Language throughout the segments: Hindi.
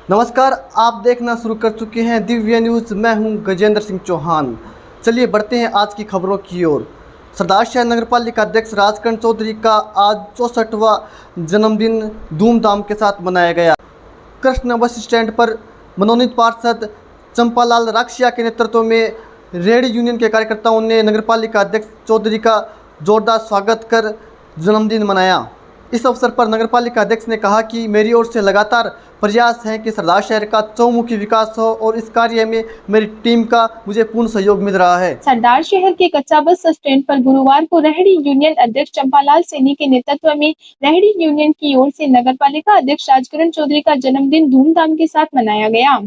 नमस्कार, आप देखना शुरू कर चुके हैं दिव्य न्यूज़। मैं हूं गजेंद्र सिंह चौहान। चलिए बढ़ते हैं आज की खबरों की ओर। सरदार शहर नगर पालिका अध्यक्ष राजकरण चौधरी का आज 64वां जन्मदिन धूमधाम के साथ मनाया गया। कृष्ण बस स्टैंड पर मनोनीत पार्षद चंपालाल राक्षिया के नेतृत्व में रेहड़ी यूनियन के कार्यकर्ताओं ने नगर पालिका अध्यक्ष चौधरी का जोरदार स्वागत कर जन्मदिन मनाया। इस अवसर पर नगरपालिका अध्यक्ष ने कहा कि मेरी ओर से लगातार प्रयास है कि सरदार शहर का चौमुखी विकास हो और इस कार्य में मेरी टीम का मुझे पूर्ण सहयोग मिल रहा है। सरदार शहर के कच्चा बस स्टैंड पर गुरुवार को रेहड़ी यूनियन अध्यक्ष चंपालाल सैनी के नेतृत्व में रेहड़ी यूनियन की ओर से नगरपालिका अध्यक्ष राजकरण चौधरी का जन्मदिन धूमधाम के साथ मनाया गया।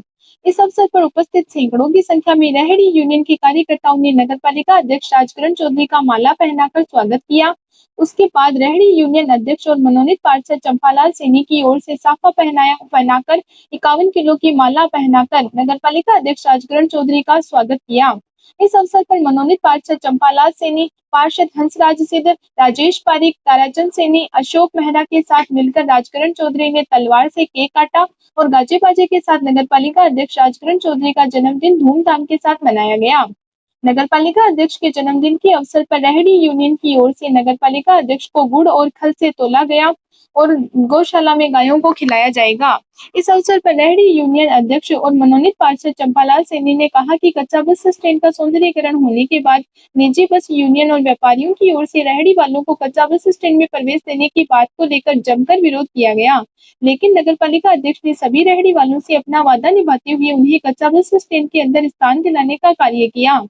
इस अवसर पर उपस्थित सैकड़ों की संख्या में रेहड़ी यूनियन के कार्यकर्ताओं ने नगरपालिका अध्यक्ष राजकरण चौधरी का माला पहनाकर स्वागत किया। उसके बाद रेहड़ी यूनियन अध्यक्ष और मनोनीत पार्षद चंपालाल सैनी की ओर से साफा पहनाकर 51 किलो की माला पहनाकर नगरपालिका अध्यक्ष राजकरण चौधरी का स्वागत किया। इस अवसर पर मनोनीत पार्षद चंपालाल सैनी, पार्षद हंसराज सिद्ध, राजेश पारिक, ताराचंद सैनी, अशोक मेहरा के साथ मिलकर राजकरण चौधरी ने तलवार से केक काटा और गाजे बाजे के साथ नगरपालिका अध्यक्ष राजकरण चौधरी का जन्मदिन धूमधाम के साथ मनाया गया। नगरपालिका अध्यक्ष के जन्मदिन के अवसर पर रेहड़ी यूनियन की ओर से नगरपालिका अध्यक्ष को गुड़ और खल से तोला गया और गौशाला में गायों को खिलाया जाएगा। इस अवसर पर रेहड़ी यूनियन अध्यक्ष और मनोनीत पार्षद चंपालाल सैनी ने कहा कि कच्चा बस स्टैंड का सौंदर्यीकरण होने के बाद निजी बस यूनियन और व्यापारियों की ओर से रेहड़ी वालों को कच्चा बस स्टैंड में प्रवेश देने की बात को लेकर जमकर विरोध किया गया, लेकिन नगरपालिका अध्यक्ष ने सभी रेहड़ी वालों से अपना वादा निभाते हुए उन्हें कच्चा बस स्टैंड के अंदर स्थान दिलाने का कार्य किया।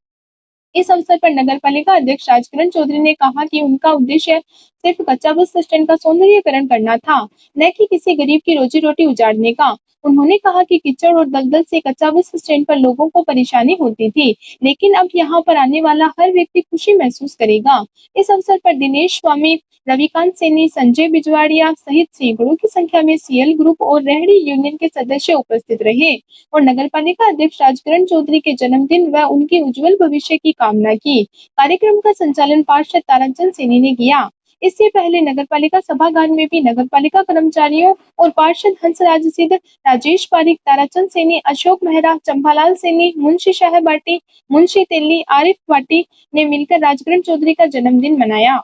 इस अवसर पर नगरपालिका अध्यक्ष राजकरण चौधरी ने कहा कि उनका उद्देश्य सिर्फ कच्चा बस स्टैंड का सौंदर्यीकरण करना था, न कि किसी गरीब की रोजी रोटी उजाड़ने का। उन्होंने कहा कि कीचड़ और दलदल से कच्चा बस स्टैंड पर लोगों को परेशानी होती थी, लेकिन अब यहाँ पर आने वाला हर व्यक्ति खुशी महसूस करेगा। इस अवसर पर दिनेश स्वामी, रविकांत सैनी, संजय बिजवाड़िया सहित सैकड़ों की संख्या में सीएल ग्रुप और रेहड़ी यूनियन के सदस्य उपस्थित रहे और नगरपालिका अध्यक्ष राजकरण चौधरी के जन्मदिन व उनके उज्जवल भविष्य की कामना की। कार्यक्रम का संचालन पार्षद ताराचंद सैनी ने किया। इससे पहले नगरपालिका सभागार में भी नगरपालिका कर्मचारियों और पार्षद हंसराज सिद्ध, राजेश पारिक, ताराचंद सैनी, अशोक मेहरा, चंपालाल सैनी, मुंशी शाह बाटी, मुंशी तेली, आरिफ बाटी ने मिलकर राजकरण चौधरी का जन्मदिन मनाया।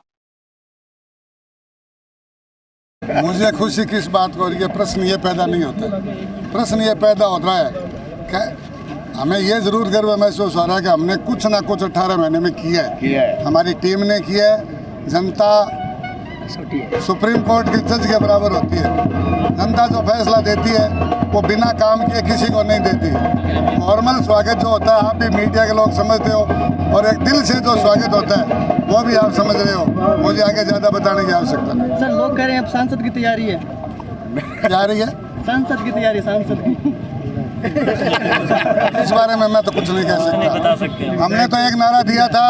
मुझे खुशी किस बात को, ये प्रश्न ये पैदा नहीं होता। प्रश्न ये पैदा होता है कि हमें ये जरूर गर्व महसूस हो रहा है कि हमने कुछ ना कुछ 18 महीने में किया है। हमारी टीम ने किया है। जनता सुप्रीम कोर्ट के जज के बराबर होती है। जनता जो फैसला देती है वो बिना काम किए किसी को नहीं देती। फॉर्मल स्वागत जो होता है आप भी मीडिया के लोग समझते हो, और एक दिल से जो स्वागत होता है वो भी आप समझ रहे हो। मुझे आगे ज़्यादा बताने की आवश्यकता नहीं। सर, लोग कह रहे हैं अब सांसद की तैयारी है। क्या रही है? सांसद की तैयारी, सांसद की। इस बारे में मैं तो कुछ नहीं कह सकता। हमने तो एक नारा दिया था,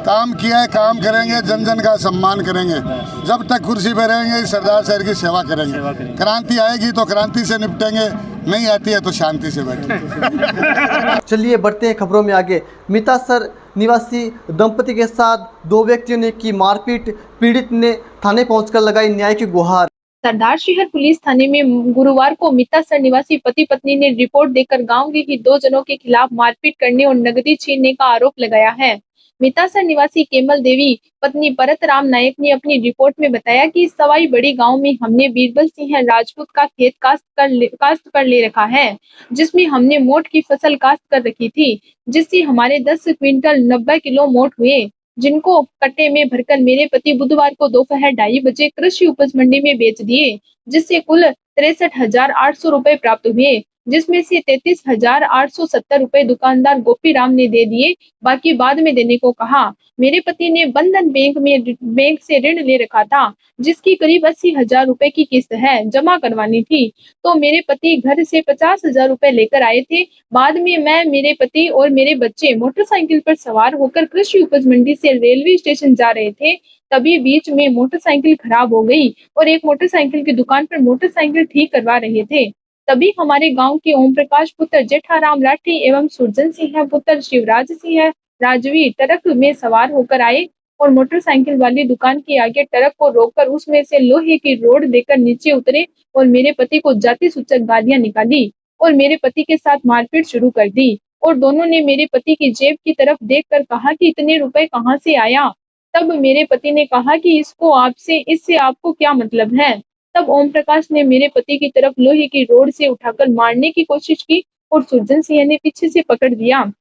काम किया है, काम करेंगे, जन जन का सम्मान करेंगे। जब तक कुर्सी पे रहेंगे सरदार शहर की सेवा करेंगे। क्रांति आएगी तो क्रांति से निपटेंगे, नहीं आती है तो शांति से बैठेंगे। चलिए बढ़ते हैं खबरों में आगे। मितासर निवासी दंपति के साथ 2 व्यक्तियों ने की मारपीट, पीड़ित ने थाने पहुंचकर लगाई न्याय की गुहार। सरदार शहर पुलिस थाने में गुरुवार को मितासर निवासी पति पत्नी ने रिपोर्ट देकर गांव के ही 2 जनों के खिलाफ मारपीट करने और नकदी छीनने का आरोप लगाया है। मितासर निवासी केमल देवी पत्नी परतराम नायक ने अपनी रिपोर्ट में बताया कि सवाई बड़ी गांव में हमने बीरबल सिंह राजपूत का खेत काश्त कर ले रखा है, जिसमें हमने मोट की फसल काश्त कर रखी थी, जिससे हमारे 10 क्विंटल 90 किलो मोट हुए, जिनको कट्टे में भरकर मेरे पति बुधवार को दोपहर 2:30 बजे कृषि उपज मंडी में बेच दिए, जिससे कुल 63,800 रुपए प्राप्त हुए, जिसमें से 33,870 रुपए दुकानदार गोपीराम ने दे दिए, बाकी बाद में देने को कहा। मेरे पति ने बंधन बैंक से ऋण ले रखा था, जिसकी करीब 80,000 रुपए की किस्त है, जमा करवानी थी, तो मेरे पति घर से 50,000 रुपए लेकर आए थे। बाद में मैं, मेरे पति और मेरे बच्चे मोटरसाइकिल पर सवार होकर कृषि उपज मंडी से रेलवे स्टेशन जा रहे थे। तभी बीच में मोटरसाइकिल खराब हो गई और एक मोटरसाइकिल की दुकान पर मोटरसाइकिल ठीक करवा रहे थे। तभी हमारे गांव के ओम प्रकाश पुत्र जेठाराम राठी एवं सुरजन सिंह पुत्र शिवराज सिंह राजवी ट्रक में सवार होकर आए और मोटरसाइकिल वाली दुकान के आगे ट्रक को रोककर उसमें से लोहे की रोड देकर नीचे उतरे और मेरे पति को जाति सूचक गालियां निकाली और मेरे पति के साथ मारपीट शुरू कर दी और दोनों ने मेरे पति की जेब की तरफ देखकर कहा कि इतने रुपए कहाँ से आया। तब मेरे पति ने कहा कि इससे आपको क्या मतलब है। तब ओम प्रकाश ने मेरे पति की तरफ लोहे की रोड से उठाकर मारने की कोशिश की और सुरजन सिंह ने पीछे से पकड़ दिया।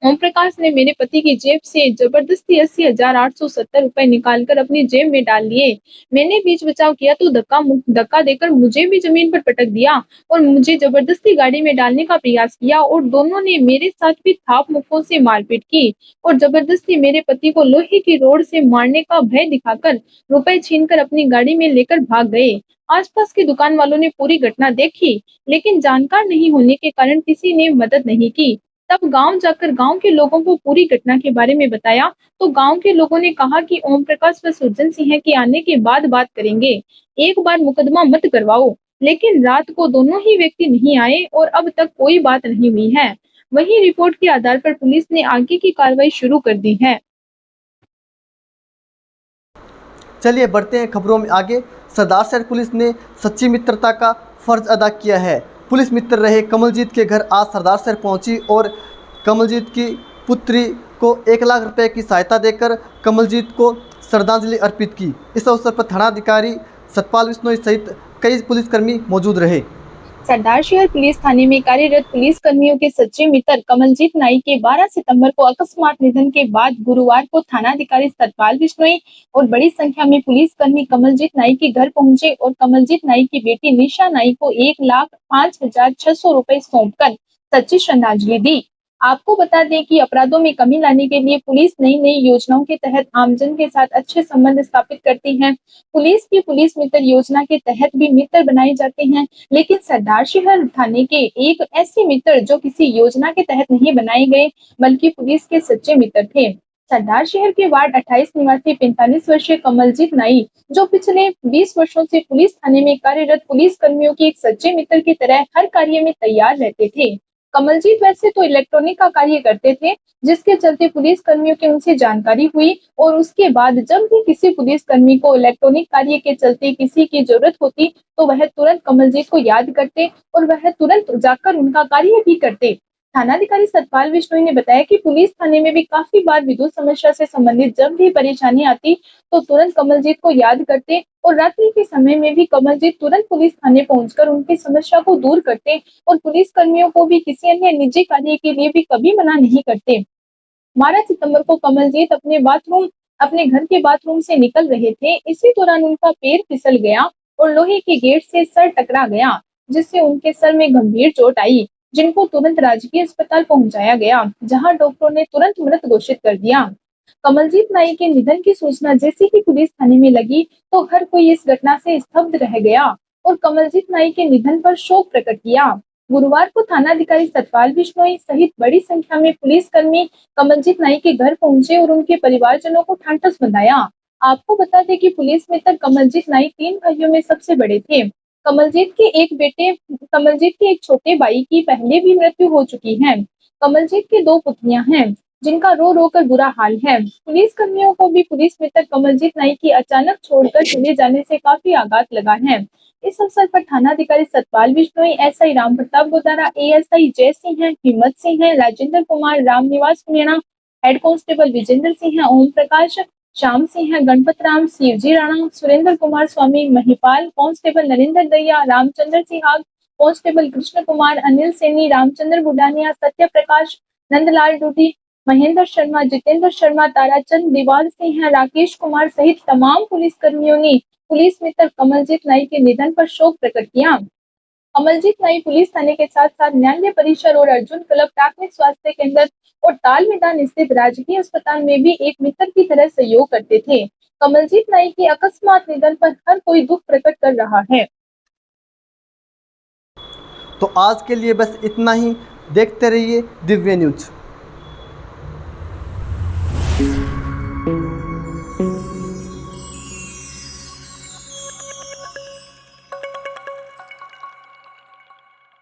ओम प्रकाश ने मेरे पति की जेब से जबरदस्ती 80,870 रुपए निकालकर अपनी जेब में डाल लिए। मैंने बीच बचाव किया तो धक्का देकर मुझे भी जमीन पर पटक दिया और मुझे जबरदस्ती गाड़ी में डालने का प्रयास किया और दोनों ने मेरे साथ भी थाप मुक्कों से मारपीट की और जबरदस्ती मेरे पति को लोहे की रोड से मारने का भय दिखाकर रुपए छीनकर अपनी गाड़ी में लेकर भाग गए। आसपास की दुकान वालों ने पूरी घटना देखी, लेकिन जानकार नहीं होने के कारण किसी ने मदद नहीं की। तब गांव जाकर गांव के लोगों को पूरी घटना के बारे में बताया तो गांव के लोगों ने कहा कि ओम प्रकाश व सुरजन सिंह के आने के बाद बात करेंगे, एक बार मुकदमा मत करवाओ। लेकिन रात को दोनों ही व्यक्ति नहीं आए और अब तक कोई बात नहीं हुई है। वही रिपोर्ट के आधार पर पुलिस ने आगे की कार्रवाई शुरू कर दी है। चलिए बढ़ते हैं खबरों में आगे। सरदार शहर पुलिस ने सच्ची मित्रता का फर्ज अदा किया है। पुलिस मित्र रहे कमलजीत के घर आज सरदार शहर पहुंची और कमलजीत की पुत्री को 1 लाख रुपए की सहायता देकर कमलजीत को श्रद्धांजलि अर्पित की। इस अवसर पर थानाधिकारी सतपाल बिश्नोई सहित कई पुलिसकर्मी मौजूद रहे। सरदार शहर पुलिस थाने में कार्यरत पुलिस कर्मियों के सच्चे मित्र कमलजीत नाई के 12 सितंबर को अकस्मात निधन के बाद गुरुवार को थानाधिकारी सतपाल बिश्नोई और बड़ी संख्या में पुलिस कर्मी कमलजीत नाई के घर पहुंचे और कमलजीत नाई की बेटी निशा नाई को 1,05,600 रुपए सौंपकर सच्ची श्रद्धांजलि दी। आपको बता दें कि अपराधों में कमी लाने के लिए पुलिस नई नई योजनाओं के तहत आमजन के साथ अच्छे संबंध स्थापित करती है। पुलिस की पुलिस मित्र योजना के तहत भी मित्र बनाए जाते हैं, लेकिन सरदार शहर थाने के एक ऐसे मित्र जो किसी योजना के तहत नहीं बनाए गए बल्कि पुलिस के सच्चे मित्र थे। सरदार शहर के वार्ड 28 निवासी 45 वर्षीय कमलजीत नाई जो पिछले 20 वर्षों से पुलिस थाने में कार्यरत पुलिस कर्मियों के एक सच्चे मित्र की तरह हर कार्य में तैयार रहते थे। कमलजीत वैसे तो इलेक्ट्रॉनिक का कार्य करते थे, जिसके चलते पुलिस कर्मियों की उनसे जानकारी हुई और उसके बाद जब भी किसी पुलिस कर्मी को इलेक्ट्रॉनिक कार्य के चलते किसी की जरूरत होती तो वह तुरंत कमलजीत को याद करते और वह तुरंत जाकर उनका कार्य भी करते। थानाधिकारी सतपाल बिश्नोई ने बताया कि पुलिस थाने में भी काफी बार विद्युत समस्या से संबंधित जब भी परेशानी आती तो तुरंत कमलजीत को याद करते और रात्रि के समय में भी कमलजीत तुरंत पुलिस थाने पहुंचकर उनकी समस्या को दूर करते और पुलिस कर्मियों को भी किसी अन्य निजी कार्य के लिए भी कभी मना नहीं करते। 12 सितंबर को कमलजीत अपने घर के बाथरूम से निकल रहे थे। इसी दौरान उनका पैर फिसल गया और लोहे के गेट से सर टकरा गया, जिससे उनके सर में गंभीर चोट आई, जिनको तुरंत राजकीय अस्पताल पहुंचाया गया, जहां डॉक्टरों ने तुरंत मृत घोषित कर दिया। कमलजीत नाई के निधन की सूचना जैसे ही पुलिस थाने में लगी तो हर कोई इस घटना से स्तब्ध रह गया और कमलजीत नाई के निधन पर शोक प्रकट किया। गुरुवार को थानाधिकारी सतपाल बिश्नोई सहित बड़ी संख्या में पुलिसकर्मी कमलजीत नाई के घर पहुंचे और उनके परिवारजनों को ढांढस बंधाया। आपको बता दें कि पुलिस मित्र कमलजीत नाई 3 भाइयों में सबसे बड़े थे। कमलजीत के एक छोटे भाई की पहले भी मृत्यु हो चुकी है। कमलजीत की 2 पुत्रियां हैं, जिनका रो रो कर बुरा हाल है। पुलिस कर्मियों को भी पुलिस मित्र कमलजीत नाई की अचानक छोड़कर चले जाने से काफी आघात लगा है। इस अवसर पर थानाधिकारी सतपाल बिश्नोई, एसआई राम प्रताप गोदारा, एएसआई जय सिंह है, हिम्मत सिंह है, राजेंद्र कुमार, रामनिवास मीणा, हेड कांस्टेबल विजेंद्र सिंह है, ओम प्रकाश, श्याम सिंह है, गणपत राम, शिवजी राणा, सुरेंद्र कुमार स्वामी, महिपाल, कांस्टेबल नरेंद्र दैया, रामचंद्र सिहाग, कांस्टेबल कृष्ण कुमार, अनिल सैनी, रामचंद्र बुडानिया, सत्य प्रकाश, नंदलाल डूडी, महेंद्र शर्मा, जितेंद्र शर्मा, ताराचंद, दीवाल सिंह, राकेश कुमार सहित तमाम पुलिस कर्मियों ने पुलिस मित्र कमलजीत नाई के निधन पर शोक प्रकट किया। कमलजीत नाई पुलिस थाने के साथ साथ न्यायालय परिसर और अर्जुन क्लब, प्राथमिक स्वास्थ्य केंद्र और ताल मैदान स्थित राजकीय अस्पताल में भी एक मित्र की तरह सहयोग करते थे। कमलजीत नाई के अकस्मात निधन पर हर कोई दुख प्रकट कर रहा है। तो आज के लिए बस इतना ही। देखते रहिए दिव्य न्यूज।